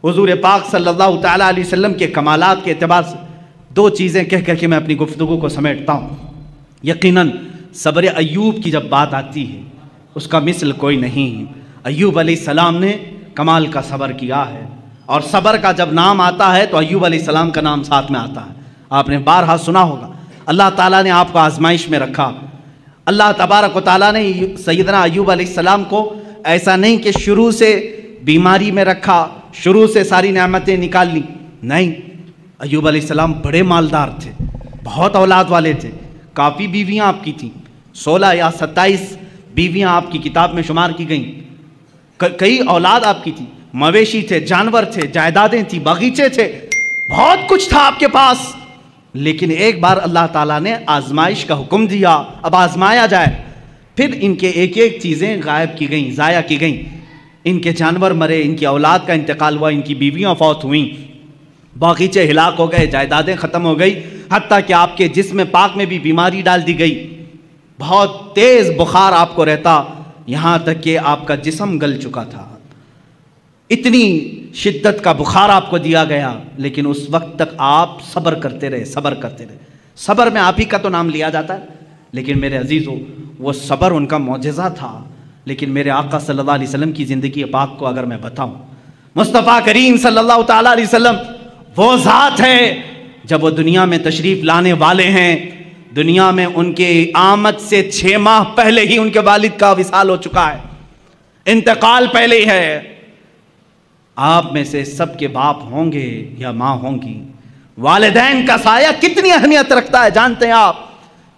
حضور پاک صلی اللہ تعالیٰ علیہ وسلم کے کمالات کے اعتبار سے دو چیزیں کہہ کر کے میں اپنی گفتگو کو سمیٹتا ہوں۔ یقیناً صبر ایوب کی جب بات آتی ہے اس کا مثل کوئی نہیں۔ ایوب علیہ السلام نے کمال کا صبر کیا ہے، اور صبر کا جب نام آتا ہے تو ایوب علیہ السلام کا نام ساتھ میں آتا ہے۔ آپ نے بارہا سنا ہوگا، اللہ تعالیٰ نے آپ کو آزمائش میں رکھا۔ اللہ تبارک و تعالیٰ نے سیدنا ایوب علیہ السلام کو ایسا نہیں کہ شروع سے بیماری میں رکھا، شروع سے ساری نعمتیں نکال لی، نہیں، ایوب علیہ السلام بڑے مالدار تھے، بہت اولاد والے تھے، کافی بیویاں آپ کی تھیں، 16 یا 27 بیویاں آپ کی کتاب میں شمار کی گئیں، کئی اولاد آپ کی تھی، مویشی تھے، جانور تھے، جائیدادیں تھیں، باغیچے تھے، بہت کچھ تھا آپ کے پاس۔ لیکن ایک بار اللہ تعالیٰ نے آزمائش کا حکم دیا، اب آزمایا جائے۔ پھر ان کے ایک ایک چیزیں غائب کی گئیں، ضائع کی گئیں، ان کے جانور مرے، ان کی اولاد کا انتقال ہوا، ان کی بیویاں فوت ہوئیں، باغیچے ہلاک ہو گئے، جائیدادیں ختم ہو گئی، حتیٰ کہ آپ کے جسم پاک میں بھی بیماری ڈال دی گئی، بہت تیز بخار آپ کو رہتا، یہاں تک کہ آپ کا جسم گل چکا تھا، اتنی شدت کا بخار آپ کو دیا گیا، لیکن اس وقت تک آپ صبر کرتے رہے، صبر کرتے رہے۔ صبر میں آپ ہی کا تو نام لیا جاتا ہے، لیکن میرے عزیزو وہ صبر ان کا معجزہ تھا۔ لیکن میرے آقا صلی اللہ علیہ وسلم کی زندگی پاک کو اگر میں بتاؤں، مصطفیٰ کریم صلی اللہ تعالیٰ علیہ وسلم وہ ذات ہے جب وہ دنیا میں تشریف لانے والے ہیں، دنیا میں ان کے آمد سے 6 ماہ پہلے ہی ان کے والد کا وصال ہو چکا ہے، انتقال پہلے ہی ہے۔ آپ میں سے سب کے باپ ہوں گے یا ماں ہوں گی، والدین کا سایہ کتنی اہمیت رکھتا ہے جانتے ہیں آپ؟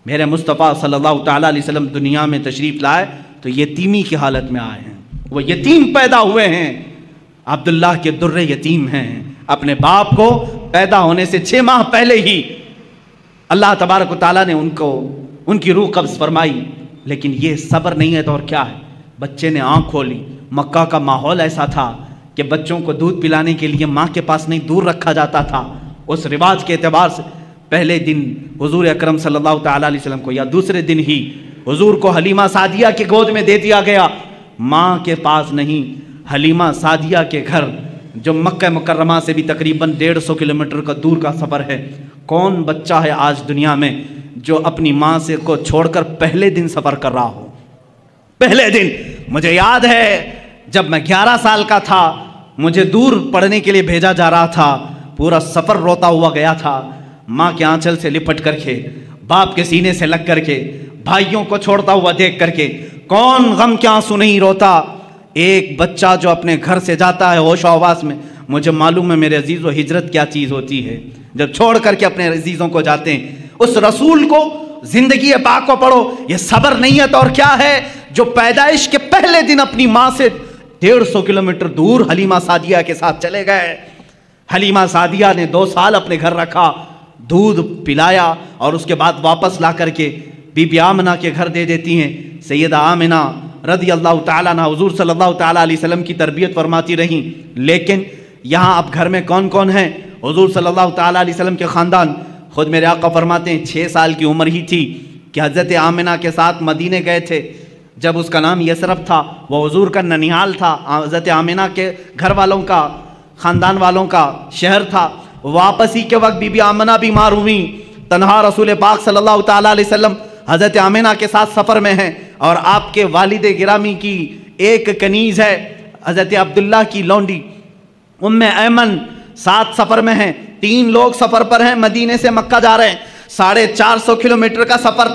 میرے مصطفیٰ صلی اللہ تعالیٰ علیہ وسلم دنیا میں تشریف لائے تو یتیمی کی حالت میں آئے ہیں، وہ یتیم پیدا ہوئے ہیں، عبداللہ کے در یتیم ہیں، اپنے باپ کو پیدا ہونے سے 6 ماہ پہلے ہی اللہ تبارک و تعالیٰ نے ان کی روح قبض فرمائی۔ لیکن یہ صبر نہیں ہے تو اور کیا ہے؟ بچے نے آنکھ کھولی، مکہ کا ماحول ایسا تھا کہ بچوں کو دودھ پلانے کے لیے ماں کے پاس نہیں دور رکھا جاتا تھا، اس رواج کے اعتبار سے پہلے دن حضور اکرم صلی اللہ تعالیٰ علیہ وسلم کو یا دوسرے دن ہی حضور کو حلیمہ سعدیہ کی گود میں دے دیا گیا، ماں کے پاس نہیں، حلیمہ سعدیہ کے گھر جو مکہ مکرمہ سے بھی تقریباً 150 کلومیٹر کا دور کا سفر ہے۔ کون بچہ ہے آج دنیا میں جو اپنی ماں سے کو چھوڑ کر پہلے دن سفر کر رہا ہو؟ پہلے دن مجھے یاد ہے جب میں 11 سال کا تھا، مجھے دور پڑھنے کے لیے بھیجا جا رہا تھا، پورا سفر روتا ہوا گیا تھا، ماں کے آنچل سے لپٹ کر کے، باپ کے سینے سے لگ کر کے، بھائیوں کو چھوڑتا ہوا دیکھ کر کے، کون غم کے آنسو نہیں روتا؟ ایک بچہ جو اپنے گھر سے جاتا ہے ہوش و حواس میں، مجھے معلوم ہے میرے عزیزو ہجرت کیا چیز ہوتی ہے، جب چھوڑ کر کے اپنے عزیزوں کو جاتے ہیں، اس رسول کو زندگی پاک کو پڑھو، یہ صبر نہیں ہے تو اور کیا ہے؟ جو پیدائش کے پہلے دن اپنی ماں سے 150 کلومیٹر دور حلیمہ سعدیہ کے ساتھ چلے گئے۔ حلیمہ سعدیہ نے 2 سال اپنے گھر رکھا، دودھ پلایا، اور اس کے بعد واپس لا کر کے بی بی آمنہ کے گھر دے دیتی ہیں۔ سیدہ آمنہ رضی اللہ تعالیٰ عنہ حضور صلی اللہ تعالیٰ علیہ وسلم کی تربیت فرماتی رہیں۔ لیکن یہاں اب گھر میں کون کون ہیں؟ حضور صلی اللہ تعالیٰ علیہ وسلم کے خاندان۔ خود میرے آقا فرماتے ہیں 6 سال کی عمر ہی تھی کہ حضرت آمنہ کے ساتھ مدینے گئے تھے، جب اس کا نام یثرب تھا، وہ حضور کا ننیال تھا، حضرت آمنہ کے گھر والوں کا، خاندان والوں کا شہر تھا۔ واپسی کے وقت بی بی آمنہ بیمار ہوئیں، تنہا رسول پاک صلی اللہ تعالیٰ علیہ وسلم حضرت آمنہ کے ساتھ سفر میں ہیں، اور آپ کے والد گرامی کی ایک کنیز ہے حضرت عبداللہ کی لونڈی ام ایمن، ساتھ سفر میں ہیں، 3 لوگ سفر پر ہیں، مدینے سے مکہ جا رہے ہیں، 450 کلومیٹر کا سفر،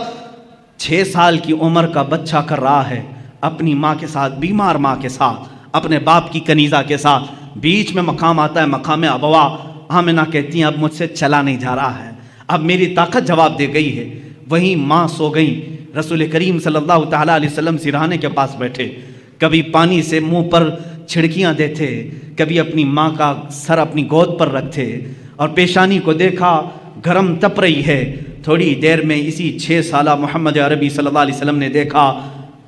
6 سال کی عمر کا بچہ کر رہا ہے اپنی ماں کے ساتھ، بیمار ماں کے ساتھ، اپنے باپ کی کنیزہ کے ساتھ۔ بیچ میں مقام آتا ہے، مقام ابوا۔ آمنہ کہتی ہیں اب مجھ سے چلا نہیں جا رہا ہے، اب میری طاقت جواب دے گئی ہے۔ وہیں ماں سو گئیں، رسول کریم صلی اللہ تعالیٰ علیہ وسلم سرہانے کے پاس بیٹھے، کبھی پانی سے منہ پر چھڑکیاں دیتے، کبھی اپنی ماں کا سر اپنی گود پر رکھتے، اور پیشانی کو دیکھا گرم تپ رہی ہے۔ تھوڑی دیر میں اسی 6 سالہ محمد عربی صلی اللہ علیہ وسلم نے دیکھا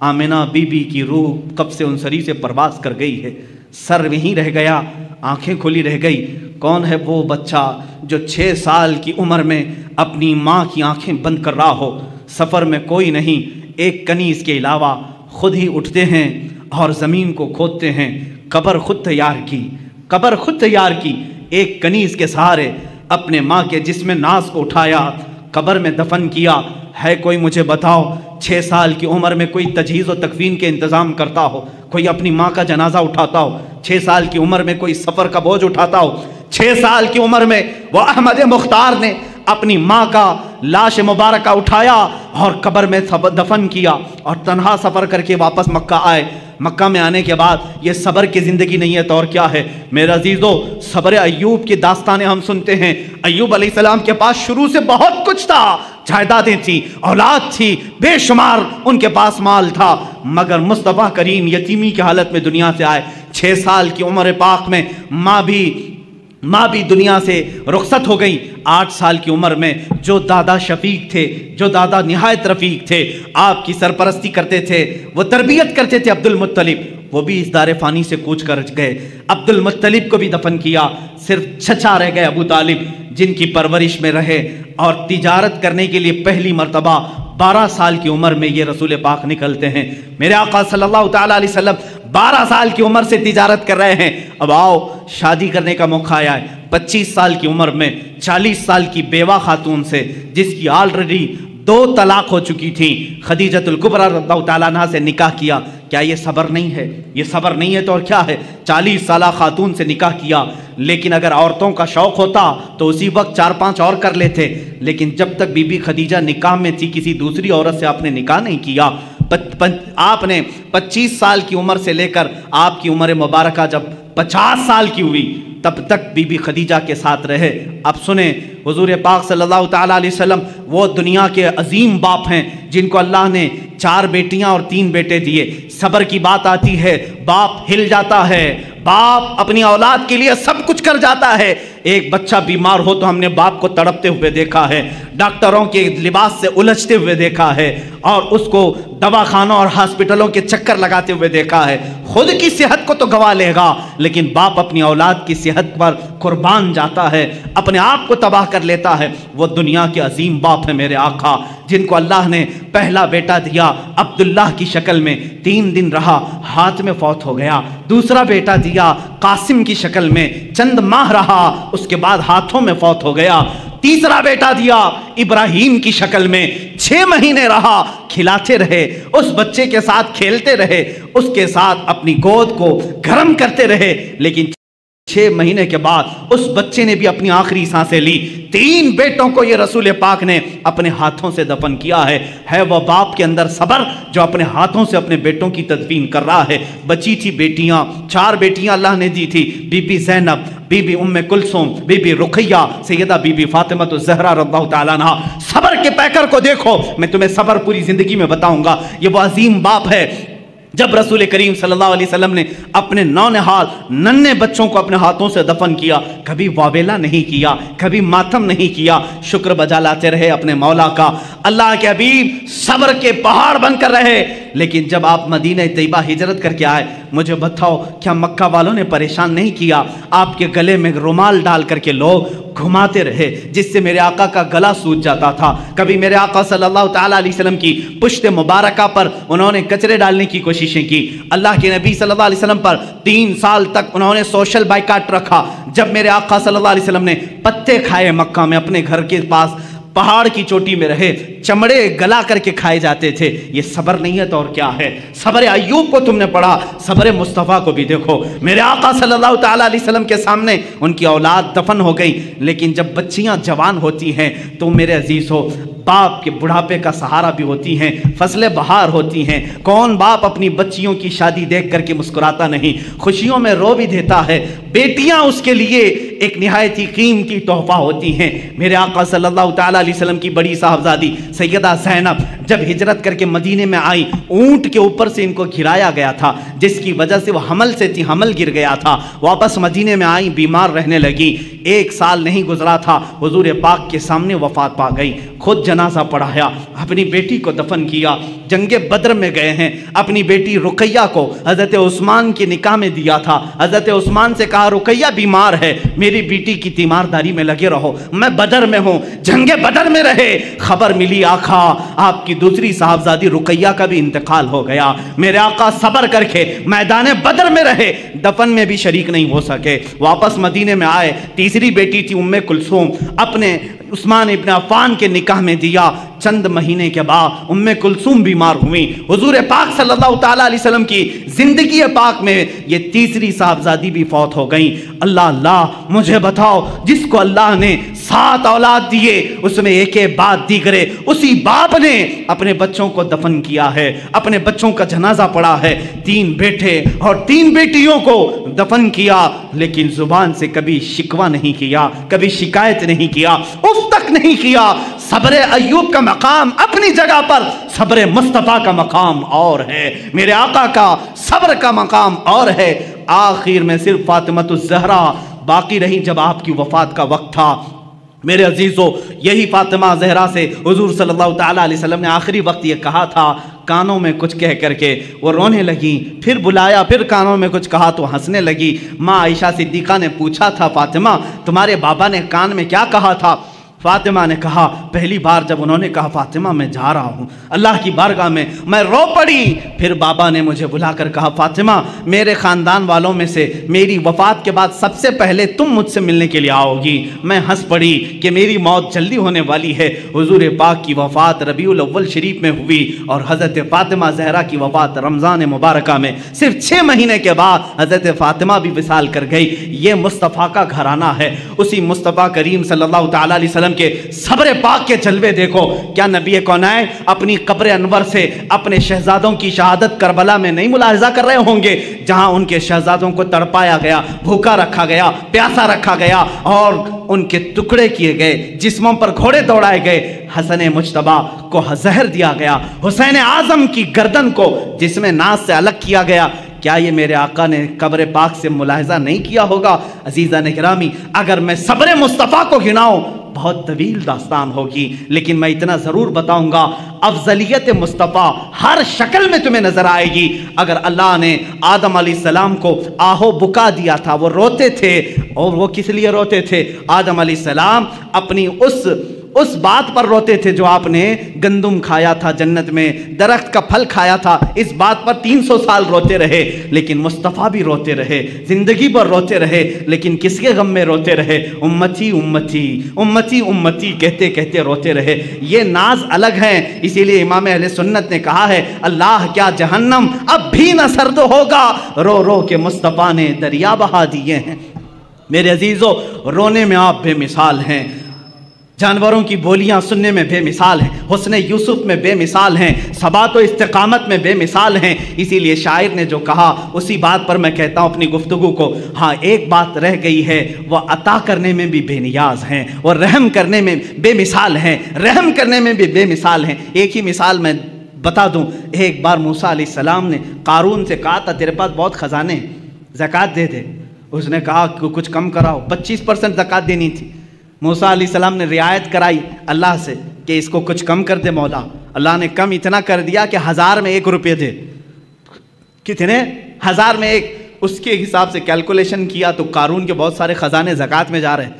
آمنہ بی بی کی روح قبض انصری سے پرواز کر گئی ہے، سر وہیں رہ گیا، آنکھیں کھلی رہ گئی۔ کون ہے وہ بچہ جو 6 سال کی عمر میں اپنی ماں کی آنکھیں بند کر رہا ہو؟ سفر میں کوئی نہیں، ایک کنیز کے علاوہ خود ہی اٹھتے ہیں اور زمین کو کھودتے ہیں، قبر خود تیار کی، قبر خود تیار کی، ایک کنیز کے سہارے اپنے ماں کے جسم ناز کو اٹھایا، قبر میں دفن کیا۔ ہے کوئی مجھے بتاؤ 6 سال کی عمر میں کوئی تجہیز و تکفین کے انتظام کرتا ہو، کوئی اپنی ماں کا جنازہ اٹھاتا ہو؟ 6 سال کی عمر میں کوئی سفر کا بوجھ اٹھاتا ہو؟ 6 سال کی عمر میں وہ احمد مختار نے اپنی ماں کا لاش مبارکہ اٹھایا اور قبر میں دفن کیا اور تنہا سفر کر کے واپس مکہ آئے۔ مکہ میں آنے کے بعد یہ صبر کی زندگی نہیں ہے تو اور کیا ہے؟ میرے عزیزو، صبر ایوب کی داستانیں ہم سنتے ہیں۔ ایوب علیہ السلام کے پاس شروع سے بہت کچھ تھا، جائیدادیں تھیں، اولاد تھی، بے شمار ان کے پاس مال تھا، مگر مصطفیٰ کریم یتیمی کی حالت میں دنیا سے آئے۔ 6 سال کی عمر پاک میں ماں بھی دنیا سے رخصت ہو گئی۔ 8 سال کی عمر میں جو دادا شفیق تھے، جو دادا نہایت رفیق تھے، آپ کی سرپرستی کرتے تھے، وہ تربیت کرتے تھے، عبد المطلب، وہ بھی اس دار فانی سے کوچ کر گئے۔ عبد المطلب کو بھی دفن کیا، صرف چچا رہ گئے ابو طالب، جن کی پرورش میں رہے اور تجارت کرنے کے لیے پہلی مرتبہ 12 سال کی عمر میں یہ رسول پاک نکلتے ہیں۔ میرے آقا صلی اللہ تعالیٰ علیہ وسلم 12 سال کی عمر سے تجارت کر رہے ہیں۔ اب آؤ شادی کرنے کا موقع آیا ہے۔ 25 سال کی عمر میں 40 سال کی بیوہ خاتون سے، جس کی آلریڈی 2 طلاق ہو چکی تھی، خدیجۃ الکبریٰ رضی اللہ تعالیٰ عنہ سے نکاح کیا۔ کیا یہ صبر نہیں ہے؟ یہ صبر نہیں ہے تو اور کیا ہے؟ 40 سالہ خاتون سے نکاح کیا، لیکن اگر عورتوں کا شوق ہوتا تو اسی وقت 4-5 اور کر لیتے، لیکن جب تک بی بی خدیجہ نکاح میں تھی کسی دوسری عورت سے آپ نے نکاح نہیں کیا۔ آپ نے 25 سال کی عمر سے لے کر آپ کی عمر مبارکہ جب 50 سال کی ہوئی تب تک بی بی خدیجہ کے ساتھ رہے۔ اب سنیں، حضور پاک صلی اللہ تعالیٰ علیہ وسلم وہ دنیا کے عظیم باپ ہیں جن کو اللہ نے 4 بیٹیاں اور 3 بیٹے دیے۔ صبر کی بات آتی ہے، باپ ہل جاتا ہے، باپ اپنی اولاد کے لیے سب کچھ کر جاتا ہے۔ ایک بچہ بیمار ہو تو ہم نے باپ کو تڑپتے ہوئے دیکھا ہے، ڈاکٹروں کے لباس سے الجھتے ہوئے دیکھا ہے، اور اس کو دواخانوں اور ہاسپٹلوں کے چکر لگاتے ہوئے دیکھا ہے۔ خود کی صحت کو تو گوا لے گا، لیکن باپ اپنی اولاد کی صحت پر قربان جاتا ہے، اپنے آپ کو تباہ کر لیتا ہے۔ وہ دنیا کے عظیم باپ ہیں میرے آقا، جن کو اللہ نے پہلا بیٹا دیا عبداللہ کی شکل میں، 3 دن رہا، ہاتھ میں فوت ہو گیا۔ دوسرا بیٹا دیا قاسم کی شکل میں، چند ماہ رہا، اس کے بعد ہاتھوں میں فوت ہو گیا۔ تیسرا بیٹا دیا ابراہیم کی شکل میں، 6 مہینے رہا، کھلاتے رہے، اس بچے کے ساتھ کھیلتے رہے، اس کے ساتھ اپنی گود کو گرم کرتے رہے، لیکن 6 مہینے کے بعد اس بچے نے بھی اپنی آخری سانسیں لی۔ 3 بیٹوں کو یہ رسول پاک نے اپنے ہاتھوں سے دفن کیا ہے وہ باپ کے اندر صبر جو اپنے ہاتھوں سے اپنے بیٹوں کی تدفین کر رہا ہے۔ بچی تھی بیٹیاں، 4 بیٹیاں اللہ نے دی تھی، بی بی زینب، بی بی ام کلثوم، بی بی رقیہ، سیدہ بی بی فاطمہ الزہرا رضی اللہ تعالیٰ عنہا۔ صبر کے پیکر کو دیکھو، میں تمہیں صبر پوری زندگی میں بتاؤں گا۔ یہ وہ عظیم باپ ہے جب رسول کریم صلی اللہ علیہ وسلم نے اپنے نونہال ننھے بچوں کو اپنے ہاتھوں سے دفن کیا، کبھی واویلا نہیں کیا، کبھی ماتم نہیں کیا، شکر بجا لاتے رہے اپنے مولا کا۔ اللہ کے حبیب صبر کے پہاڑ بن کر رہے، لیکن جب آپ مدینہ طیبہ ہجرت کر کے آئے، مجھے بتاؤ کیا مکہ والوں نے پریشان نہیں کیا؟ آپ کے گلے میں رومال ڈال کر کے لوگ گھماتے رہے، جس سے میرے آقا کا گلا سوج جاتا تھا۔ کبھی میرے آقا صلی اللہ تعالیٰ علیہ وسلم کی پشت مبارکہ پر انہوں نے کچرے ڈالنے کی کوششیں کی۔ اللہ کے نبی صلی اللہ علیہ وسلم پر 3 سال تک انہوں نے سوشل بائیکاٹ رکھا۔ جب میرے آقا صلی اللہ علیہ وسلم نے پتے کھائے مکہ میں، اپنے گھر کے پاس پہاڑ کی چوٹی میں رہے، چمڑے گلا کر کے کھائے جاتے تھے۔ یہ صبر نہیں ہے تو اور کیا ہے؟ صبر ایوب کو تم نے پڑھا، صبر مصطفیٰ کو بھی دیکھو۔ میرے آقا صلی اللہ تعالیٰ علیہ وسلم کے سامنے ان کی اولاد دفن ہو گئی، لیکن جب بچیاں جوان ہوتی ہیں تو میرے عزیز ہو، باپ کے بڑھاپے کا سہارا بھی ہوتی ہیں، فصل بہار ہوتی ہیں۔ کون باپ اپنی بچیوں کی شادی دیکھ کر کے مسکراتا نہیں، خوشیوں میں رو بھی دیتا ہے۔ بیٹیاں اس کے لیے ایک نہایت ہی قیمتی تحفہ ہوتی ہیں۔ میرے آقا صلی اللہ تعالیٰ علیہ وسلم کی بڑی صاحبزادی سیدہ زینب جب ہجرت کر کے مدینے میں آئی، اونٹ کے اوپر سے ان کو گھرایا گیا تھا، جس کی وجہ سے وہ حمل سے تھی، حمل گر گیا تھا۔ واپس مدینے میں آئی، بیمار رہنے لگی۔ 1 سال نہیں گزرا تھا، حضور پاک کے سامنے وفات پا گئی۔ خود جنازہ پڑھایا، اپنی بیٹی کو دفن کیا۔ جنگ بدر میں گئے ہیں، اپنی بیٹی رقیہ کو حضرت عثمان کی نکاح میں دیا تھا۔ حضرت عثمان سے کہا رقیہ بیمار ہے، میری بیٹی کی تیمارداری میں لگے رہو، میں بدر میں ہوں۔ جنگ بدر میں رہے، خبر ملی آقا آپ کی کی دوسری صاحبزادی رقیہ کا بھی انتقال ہو گیا. میرے آقا صبر کر کے میدان بدر میں رہے, دفن میں بھی شریک نہیں ہو سکے. واپس مدینے میں آئے, تیسری بیٹی تھی ام کلثوم, اپنے عثمان ابن عفان کے نکاح میں دیا. چند مہینے کے بعد ام کلثوم بیمار ہوئی. حضور پاک صلی اللہ تعالیٰ علیہ وسلم کی زندگی پاک میں یہ تیسری صاحبزادی بھی فوت ہو گئیں. اللہ مجھے بتاؤ, جس کو اللہ نے 7 اولاد دیے اس میں ایک بعد دیگرے, اسی باپ نے اپنے بچوں کو دفن کیا ہے, اپنے بچوں کا جنازہ پڑا ہے. 3 بیٹے اور 3 بیٹیوں کو دفن کیا, لیکن زبان سے کبھی شکوہ نہیں کیا, کبھی شکایت نہیں کیا, اف تک نہیں کیا. صبر ایوب کا مقام اپنی جگہ پر, صبر مصطفیٰ کا مقام اور ہے. میرے آقا کا صبر کا مقام اور ہے. آخر میں صرف فاطمۃ الزہرا باقی رہی جب آپ کی وفات کا وقت تھا. میرے عزیزو, یہی فاطمہ زہرا سے حضور صلی اللہ تعالیٰ علیہ وسلم نے آخری وقت یہ کہا تھا, کانوں میں کچھ کہہ کر کے وہ رونے لگی. پھر بلایا, پھر کانوں میں کچھ کہا تو ہنسنے لگی. ماں عائشہ صدیقہ نے پوچھا تھا, فاطمہ تمہارے بابا نے کان میں کیا کہا تھا؟ فاطمہ نے کہا, پہلی بار جب انہوں نے کہا فاطمہ میں جا رہا ہوں اللہ کی بارگاہ میں رو پڑی. پھر بابا نے مجھے بلا کر کہا, فاطمہ میرے خاندان والوں میں سے میری وفات کے بعد سب سے پہلے تم مجھ سے ملنے کے لیے آؤ گی. میں ہنس پڑی کہ میری موت جلدی ہونے والی ہے. حضور پاک کی وفات ربیع الاول شریف میں ہوئی اور حضرت فاطمہ زہرا کی وفات رمضان مبارکہ میں. صرف 6 مہینے کے بعد حضرت فاطمہ بھی وصال کر گئی. یہ مصطفیٰ کا گھرانہ ہے. اسی مصطفیٰ کریم صلی اللہ تعالیٰ علیہ وسلم کے صبر پاک کے جلوے دیکھو. کیا نبی کونین اپنی قبر انور سے اپنے شہزادوں کی شہادت کربلا میں نہیں ملاحظہ کر رہے ہوں گے, جہاں ان کے شہزادوں کو تڑپایا گیا, بھوکا رکھا گیا, پیاسا رکھا گیا اور ان کے ٹکڑے کیے گئے, جسموں پر گھوڑے دوڑائے گئے. حسن مجتبیٰ کو زہر دیا گیا, حسین اعظم کی گردن کو جسم ناز سے الگ کیا گیا. کیا یہ میرے آقا نے قبر پاک سے ملاحظہ نہیں کیا ہوگا؟ عزیزان گرامی, اگر میں صبر مصطفیٰ کو گناؤں بہت طویل داستان ہوگی, لیکن میں اتنا ضرور بتاؤں گا, افضلیت مصطفیٰ ہر شکل میں تمہیں نظر آئے گی. اگر اللہ نے آدم علیہ السلام کو آہو بکا دیا تھا, وہ روتے تھے, اور وہ کس لیے روتے تھے؟ آدم علیہ السلام اپنی اس بات پر روتے تھے جو آپ نے گندم کھایا تھا جنت میں, درخت کا پھل کھایا تھا, اس بات پر 300 سال روتے رہے. لیکن مصطفیٰ بھی روتے رہے, زندگی پر روتے رہے, لیکن کس کے غم میں روتے رہے؟ امتی امتی امتی امتی کہتے کہتے روتے رہے. یہ ناز الگ ہیں. اسی لیے امام اہل سنت نے کہا ہے, اللہ کیا جہنم اب بھی نہ سرد ہوگا, رو رو کے مصطفیٰ نے دریا بہا دیے ہیں. میرے عزیزو, رونے میں آپ بے مثال ہیں, جانوروں کی بولیاں سننے میں بے مثال ہیں, حسن یوسف میں بے مثال ہیں, ثبات و استقامت میں بے مثال ہیں. اسی لیے شاعر نے جو کہا اسی بات پر میں کہتا ہوں اپنی گفتگو کو. ہاں ایک بات رہ گئی ہے, وہ عطا کرنے میں بھی بے نیاز ہیں اور رحم کرنے میں بے مثال ہیں, رحم کرنے میں بھی بے مثال ہیں. ایک ہی مثال میں بتا دوں. ایک بار موسیٰ علیہ السلام نے قارون سے کہا تھا, تیرے پاس بہت خزانے ہیں, زکوٰۃ دے دے. اس نے کہا کچھ کم کراؤ, 25% زکوٰۃ دینی تھی. موسیٰ علیہ السلام نے رعایت کرائی اللہ سے کہ اس کو کچھ کم کر دے مولا. اللہ نے کم اتنا کر دیا کہ 1000 میں 1 روپے دے. کتنے؟ 1000 میں 1. اس کے حساب سے کیلکولیشن کیا تو قارون کے بہت سارے خزانے زکوٰۃ میں جا رہے ہیں.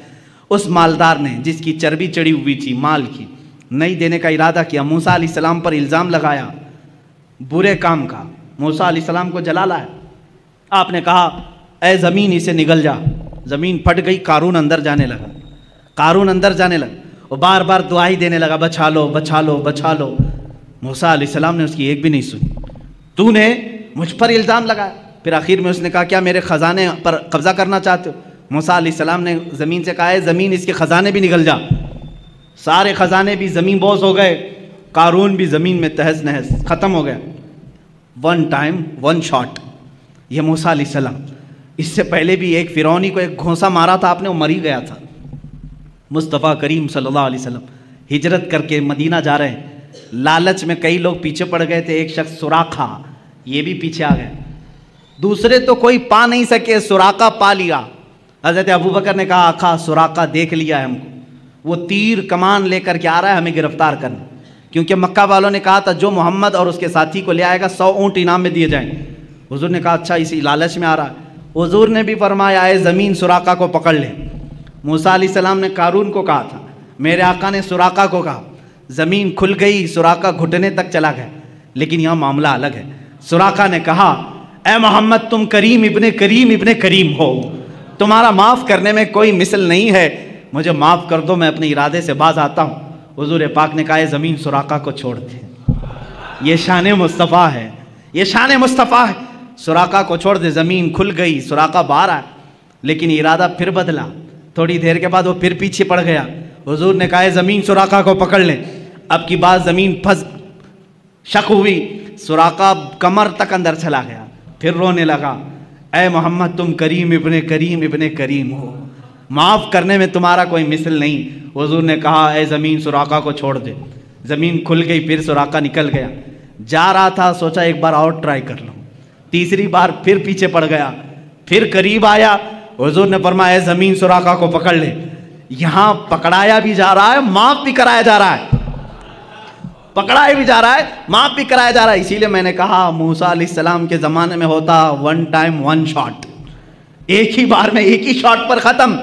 اس مالدار نے جس کی چربی چڑھی ہوئی تھی مال کی, نہیں دینے کا ارادہ کیا. موسیٰ علیہ السلام پر الزام لگایا برے کام کا, موسیٰ علیہ السلام کو جلا لایا. آپ نے کہا اے زمین اسے نگل جا. زمین پھٹ گئی, قارون اندر جانے لگا. قارون اندر جانے لگا, وہ بار بار دعائی دینے لگا, بچا لو بچا لو بچا لو. موسیٰ علیہ السلام نے اس کی ایک بھی نہیں سنی. تو نے مجھ پر الزام لگایا. پھر آخر میں اس نے کہا کیا میرے خزانے پر قبضہ کرنا چاہتے ہو؟ موسیٰ علیہ السلام نے زمین سے کہا ہے زمین اس کے خزانے بھی نگل جا. سارے خزانے بھی زمین بوس ہو گئے, قارون بھی زمین میں تہز نہز ختم ہو گیا. 1 ٹائم 1 شاٹ. یہ موسیٰ علیہ السلام, اس سے پہلے بھی ایک فرعونی کو ایک گھونسا مارا تھا آپ نے, وہ مر ہی گیا تھا. مصطفیٰ کریم صلی اللہ علیہ وسلم ہجرت کر کے مدینہ جا رہے ہیں. لالچ میں کئی لوگ پیچھے پڑ گئے تھے. ایک شخص سراقہ, یہ بھی پیچھے آ گئے. دوسرے تو کوئی پا نہیں سکے, سراقہ پا لیا. حضرت ابوبکر نے کہا آقا سراقہ دیکھ لیا ہے ہم کو, وہ تیر کمان لے کر کے آ رہا ہے ہمیں گرفتار کرنا. کیونکہ مکہ والوں نے کہا تھا جو محمد اور اس کے ساتھی کو لے آئے گا 100 اونٹ انعام میں دیے جائیں. حضور نے کہا اچھا اسی لالچ میں آ رہا ہے. حضور نے بھی فرمایا اے زمین سراقہ کو پکڑ لے. موسیٰ علیہ السلام نے قارون کو کہا تھا, میرے آقا نے سراقہ کو کہا زمین کھل گئی، سراقہ گھٹنے تک چلا گیا، لیکن یہاں معاملہ الگ ہے۔ سراقہ نے کہا اے محمد تم کریم ابن کریم ابن کریم ہو، تمہارا معاف کرنے میں کوئی مثل نہیں ہے، مجھے معاف کر دو، میں اپنے ارادے سے باز آتا ہوں۔ حضور پاک نے کہا اے زمین سراقہ کو چھوڑ دے، یہ شان مصطفیٰ ہے، یہ شان مصطفیٰ ہے، سراقہ کو چھوڑ دے۔ زمین کھل گئی، سراقہ باہر آیا، لیکن ارادہ پھر بدلا، تھوڑی دیر کے بعد وہ پھر پیچھے پڑ گیا۔ حضور نے کہا اے زمین سراقہ کو پکڑ لے۔ اب کی بات زمین پھنس شک ہوئی، سراقہ کمر تک اندر چلا گیا، پھر رونے لگا اے محمد تم کریم ابن کریم ابن کریم ہو، معاف کرنے میں تمہارا کوئی مثل نہیں۔ حضور نے کہا اے زمین سراقہ کو چھوڑ دے۔ زمین کھل گئی، پھر سراقہ نکل گیا، جا رہا تھا، سوچا ایک بار اور ٹرائی کر لوں، تیسری بار پھر پیچھے پڑ گیا، پھر قریب آیا۔ حضور نے فرمایا اے زمین سراقہ کو پکڑ لے۔ یہاں پکڑایا بھی جا رہا ہے، معاف بھی کرایا جا رہا ہے، پکڑایا بھی جا رہا ہے، معاف بھی کرایا جا رہا ہے۔ اسی لیے میں نے کہا موسیٰ علیہ السلام کے زمانے میں ہوتا ون ٹائم ون شاٹ، ایک ہی بار میں ایک ہی شاٹ پر ختم۔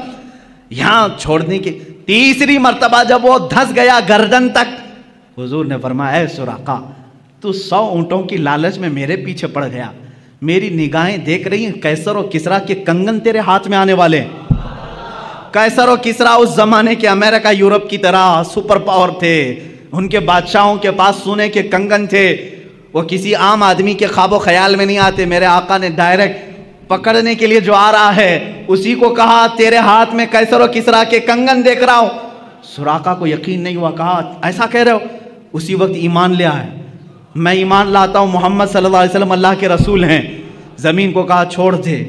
یہاں چھوڑنے کی تیسری مرتبہ جب وہ دھس گیا گردن تک، حضور نے فرمایا اے سراقہ تو 100 اونٹوں کی لالچ میں میرے پیچھے پڑ گیا، میری نگاہیں دیکھ رہی ہیں قیصر و کسریٰ کے کنگن تیرے ہاتھ میں آنے والے ہیں۔ قیصر و کسریٰ اس زمانے کے امریکہ یورپ کی طرح سپر پاور تھے، ان کے بادشاہوں کے پاس سونے کے کنگن تھے، وہ کسی عام آدمی کے خواب و خیال میں نہیں آتے۔ میرے آقا نے ڈائریکٹ پکڑنے کے لیے جو آ رہا ہے اسی کو کہا تیرے ہاتھ میں قیصر و کسریٰ کے کنگن دیکھ رہا ہوں۔ سراقہ کو یقین نہیں ہوا، کہا ایسا کہہ رہے ہو؟ اسی وقت ایمان لے آئے، میں ایمان لاتا ہوں محمد صلی اللہ علیہ وسلم اللہ کے رسول ہیں۔ زمین کو کہا چھوڑ دے۔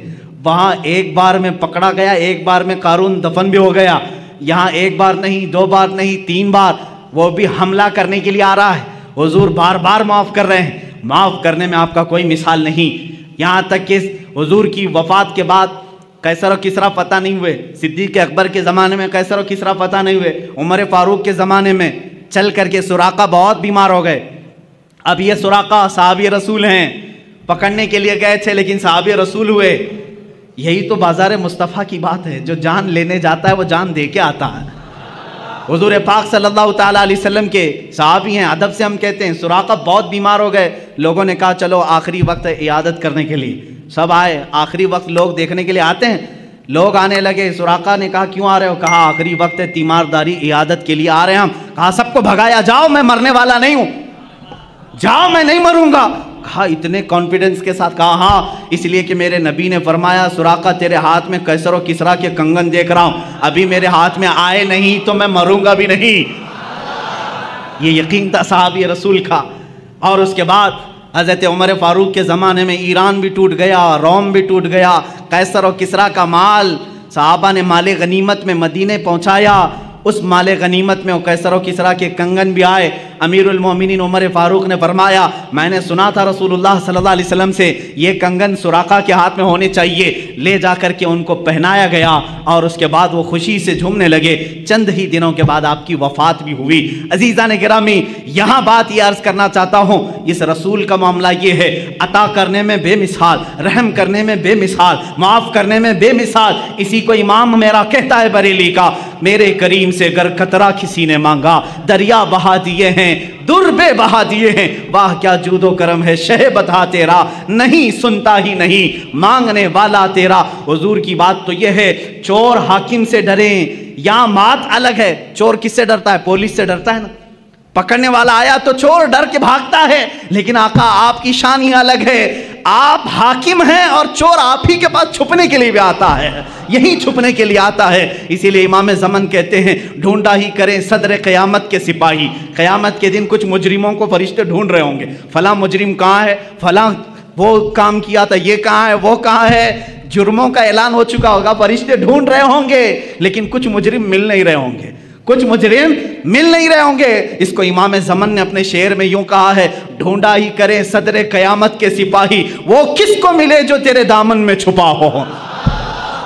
وہاں ایک بار میں پکڑا گیا، ایک بار میں قارون دفن بھی ہو گیا۔ یہاں ایک بار نہیں، 2 بار نہیں، 3 بار وہ بھی حملہ کرنے کے لیے آ رہا ہے۔ حضور بار بار معاف کر رہے ہیں، معاف کرنے میں آپ کا کوئی مثال نہیں۔ یہاں تک کہ حضور کی وفات کے بعد قیصر و کسریٰ فتح نہیں ہوئے، صدیق اکبر کے زمانے میں قیصر و کسریٰ فتح نہیں ہوئے، عمر فاروق کے زمانے میں چل کر کے سراقہ بہت بیمار ہو گئے۔ اب یہ سراقہ صحابی رسول ہیں، پکڑنے کے لیے گئے تھے لیکن صحابی رسول ہوئے۔ یہی تو بازار مصطفیٰ کی بات ہے، جو جان لینے جاتا ہے وہ جان دے کے آتا ہے۔ حضور پاک صلی اللہ تعالیٰ علیہ وسلم کے صحابی ہیں، ادب سے ہم کہتے ہیں سراقہ بہت بیمار ہو گئے، لوگوں نے کہا چلو آخری وقت عیادت کرنے کے لیے، سب آئے، آخری وقت لوگ دیکھنے کے لیے آتے ہیں، لوگ آنے لگے۔ سراقہ نے کہا کیوں آ رہے ہو؟ کہا آخری وقت ہے، تیمارداری عیادت کے لیے آ رہے ہیں ہم۔ کہا سب کو بھگایا، جاؤ میں مرنے والا نہیں ہوں، جاؤ میں نہیں مروں گا۔ کہا اتنے کانفیڈنس کے ساتھ، کہا ہاں اس لیے کہ میرے نبی نے فرمایا سراقہ تیرے ہاتھ میں قیصر و کسریٰ کے کنگن دیکھ رہا ہوں، ابھی میرے ہاتھ میں آئے نہیں تو میں مروں گا بھی نہیں۔ یہ یقین تھا صحابی رسول کا۔ اور اس کے بعد حضرت عمر فاروق کے زمانے میں ایران بھی ٹوٹ گیا، روم بھی ٹوٹ گیا، قیصر و کسریٰ کا مال صحابہ نے مال غنیمت میں مدینے پہنچایا، اس مال غنیمت میں قیصر و کسریٰ کے کنگن بھی آئے۔ امیر المومنین عمر فاروق نے فرمایا میں نے سنا تھا رسول اللہ صلی اللہ علیہ وسلم سے یہ کنگن سراقہ کے ہاتھ میں ہونے چاہیے، لے جا کر کے ان کو پہنایا گیا اور اس کے بعد وہ خوشی سے جھومنے لگے۔ چند ہی دنوں کے بعد آپ کی وفات بھی ہوئی۔ عزیزان گرامی، یہاں بات یہ عرض کرنا چاہتا ہوں، اس رسول کا معاملہ یہ ہے، عطا کرنے میں بے مثال، رحم کرنے میں بے مثال، معاف کرنے میں بے مثال۔ اسی کو امام میرا کہتا ہے بریلی کا، میرے کریم سے گر قطرہ کسی نے مانگا، دریا بہا دیے ہیں، در بے بہا دیے ہیں، واہ کیا جود و کرم ہے شہ بتا تیرا، نہیں سنتا ہی نہیں مانگنے والا تیرا۔ حضور کی بات تو یہ ہے، چور حاکم سے ڈریں، یہاں بات الگ ہے۔ چور کس سے ڈرتا ہے؟ پولیس سے ڈرتا ہے نا، پکڑنے والا آیا تو چور ڈر کے بھاگتا ہے، لیکن آقا آپ کی شان ہی الگ ہے، آپ حاکم ہیں اور چور آپ ہی کے پاس چھپنے کے لیے بھی آتا ہے، یہی چھپنے کے لیے آتا ہے۔ اسی لیے امام زمن کہتے ہیں ڈھونڈا ہی کریں صدر قیامت کے سپاہی، قیامت کے دن کچھ مجرموں کو فرشتے ڈھونڈ رہے ہوں گے، فلاں مجرم کہاں ہے، فلاں وہ کام کیا تھا، یہ کہاں ہے، وہ کہاں ہے، جرموں کا اعلان ہو چکا ہوگا، فرشتے ڈھونڈ رہے ہوں گے، لیکن کچھ مجرم مل نہیں رہے ہوں گے، کچھ مجرم مل نہیں رہے ہوں گے۔ اس کو امام زمن نے اپنے شعر میں یوں کہا ہے، ڈھونڈا ہی کرے صدر قیامت کے سپاہی، وہ کس کو ملے جو تیرے دامن میں چھپا ہو۔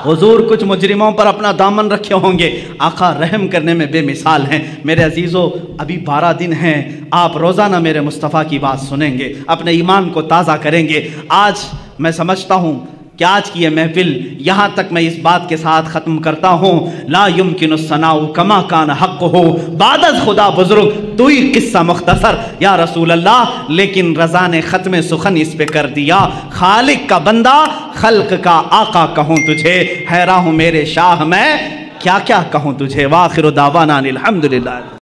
حضور کچھ مجرموں پر اپنا دامن رکھے ہوں گے، آقا رحم کرنے میں بے مثال ہیں۔ میرے عزیزو، ابھی 12 دن ہیں، آپ روزانہ میرے مصطفیٰ کی بات سنیں گے، اپنے ایمان کو تازہ کریں گے۔ آج میں سمجھتا ہوں کہ آج کی یہ محفل یہاں تک میں اس بات کے ساتھ ختم کرتا ہوں، لا یمکن الثناء کما کان حق ہو، بعد از خدا بزرگ تو ہی قصہ مختصر یا رسول اللہ، لیکن رضا نے ختم سخن اس پہ کر دیا، خالق کا بندہ خلق کا آقا کہوں تجھے، حیران ہوں میرے شاہ میں کیا کیا کہوں تجھے، وآخر دعوانا الحمدللہ۔